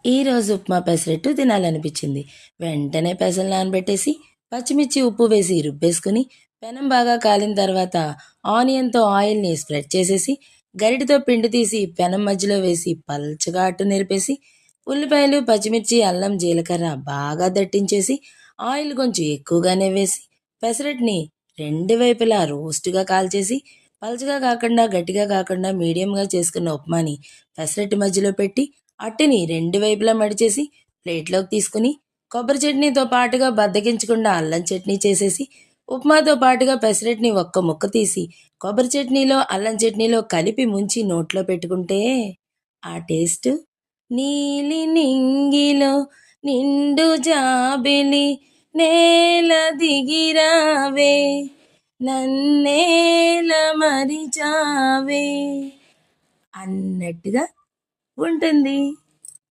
ఈరోజు ఉప్మా పెసరట్టు తినాలనిపించింది. వెంటనే పెసలు నానబెట్టేసి, పచ్చిమిర్చి, ఉప్పు వేసి రుబ్బేసుకుని, పెనం బాగా కాలిన తర్వాత ఆనియన్‌తో ఆయిల్‌ని స్ప్రెడ్ చేసేసి, గరిటెతో పిండి తీసి పెనం మధ్యలో వేసి పల్చగా అట్టు నేర్పేసి, ఉల్లిపాయలు, పచ్చిమిర్చి, అల్లం, జీలకర్ర బాగా దట్టించేసి, ఆయిల్ కొంచెం ఎక్కువగానే వేసి, పెసరట్టుని రెండు వైపులా రోస్ట్‌గా కాల్చేసి, పల్చగా కాకుండా, గట్టిగా కాకుండా మీడియంగా చేసుకున్న ఉప్మాని పెసరట్టు మధ్యలో పెట్టి అట్టిని రెండు వైపులా మడిచేసి ప్లేట్లోకి తీసుకుని కొబ్బరి చట్నీతో పాటుగా బద్దగించకుండా అల్లం చట్నీ చేసేసి ఉప్మాతో పాటుగా పెసరట్ని ఒక్క ముక్క తీసి కొబ్బరి చట్నీలో అల్లం చట్నీలో కలిపి ముంచి నోట్లో పెట్టుకుంటే ఆ టేస్ట్ నీలి నింగిలో నిండు జాబిలి నేల దిగిరావే నన్నేల మరిచావే అన్నట్టుగా ఉంటుంది.